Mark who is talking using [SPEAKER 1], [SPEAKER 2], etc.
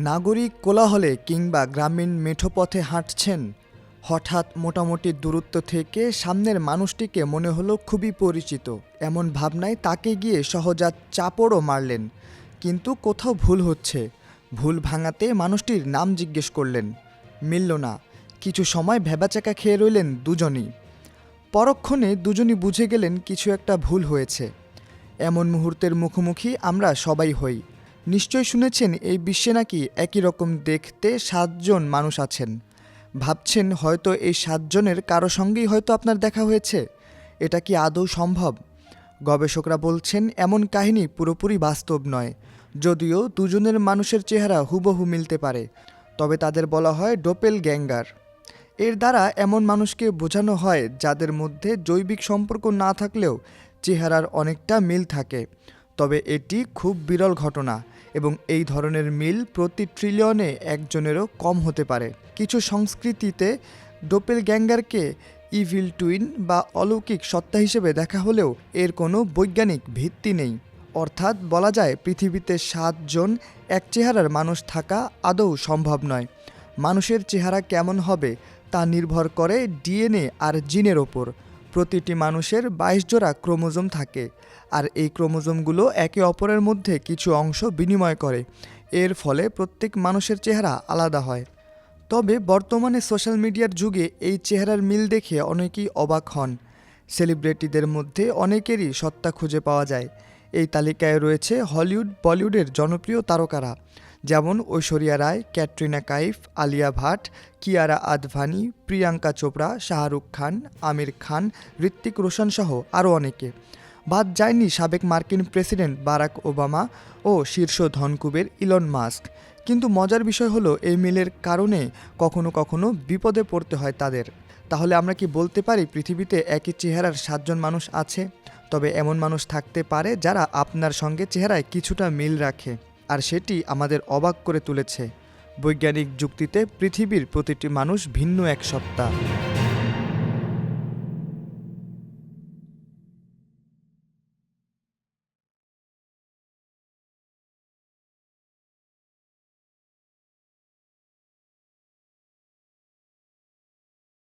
[SPEAKER 1] নাগরিক কোলাহলে কিংবা গ্রামীণ মেঠোপথে হাঁটছেন, হঠাৎ মোটামুটি দূরত্ব থেকে সামনের মানুষটিকে মনে হলো খুবই পরিচিত। এমন ভাবনায় তাকে গিয়ে সহজাত চাপড়ও মারলেন, কিন্তু কোথাও ভুল হচ্ছে। ভুল ভাঙাতে মানুষটির নাম জিজ্ঞেস করলেন, মিলল না। কিছু সময় ভ্যাবাচাকা খেয়ে রইলেন দুজনই। পরক্ষণে দুজনই বুঝে গেলেন কিছু একটা ভুল হয়েছে। এমন মুহূর্তের মুখোমুখি আমরা সবাই হই। নিশ্চয় শুনেছেন এই বিশ্বে নাকি একই রকম দেখতে 7 জন মানুষ আছেন। ভাবছেন হয়তো এই 7 জনের কারো সঙ্গেই হয়তো আপনার দেখা হয়েছে। এটা কি আদৌ সম্ভব? গবেষকরা বলছেন এমন কাহিনী পুরোপুরি বাস্তব নয়। যদিও দুজনের মানুষের চেহারা হুবহু মিলতে পারে, তবে তাদের বলা হয় ডোপেলগ্যাঙ্গার। এর দ্বারা এমন মানুষকে বোঝানো হয় যাদের মধ্যে জৈবিক সম্পর্ক না থাকলেও চেহারার অনেকটা মিল থাকে। তবে এটি খুব বিরল ঘটনা এবং এই ধরনের মিল প্রতি ট্রিলিয়নে একজনেরও কম হতে পারে। কিছু সংস্কৃতিতে ডোপেলগ্যাঙ্গারকে ইভিল টুইন বা অলৌকিক সত্তা হিসেবে দেখা হলেও এর কোনো বৈজ্ঞানিক ভিত্তি নেই। অর্থাৎ বলা যায় পৃথিবীতে 7 জন এক চেহারার মানুষ থাকা আদৌ সম্ভব নয়। মানুষের চেহারা কেমন হবে তা নির্ভর করে ডিএনএ আর জিনের ওপর। প্রতিটি মানুষের 22 জোড়া ক্রোমোজোম থাকে, আর এই ক্রোমোজোমগুলো একে অপরের মধ্যে কিছু অংশ বিনিময় করে। এর ফলে প্রত্যেক মানুষের চেহারা আলাদা হয়। তবে বর্তমানে সোশ্যাল মিডিয়ার যুগে এই চেহারার মিল দেখে অনেকেই অবাক হন। সেলিব্রিটিদের মধ্যে অনেকেরই সত্তা খুঁজে পাওয়া যায়। এই তালিকায় রয়েছে হলিউড, বলিউডের জনপ্রিয় তারকারা, যেমন ঐশ্বরিয়া রায়, ক্যাটরিনা কাইফ, আলিয়া ভাট, কিয়ারা আদভানি, প্রিয়াঙ্কা চোপড়া, শাহরুখ খান, আমির খান, ঋত্বিক রোশন সহ আরও অনেকে। বাদ যায়নি সাবেক মার্কিন প্রেসিডেন্ট বারাক ওবামা ও শীর্ষ ধনকুবের ইলন মাস্ক। কিন্তু মজার বিষয় হলো এই মিলের কারণে কখনো কখনো বিপদে পড়তে হয় তাদের। তাহলে আমরা কি বলতে পারি পৃথিবীতে একই চেহারার 7 জন মানুষ আছে? তবে এমন মানুষ থাকতে পারে যারা আপনার সঙ্গে চেহারায় কিছুটা মিল রাখে, আর সেটি আমাদের অবাক করে তুলেছে। বৈজ্ঞানিক যুক্তিতে পৃথিবীর প্রতিটি মানুষ ভিন্ন এক সত্তা।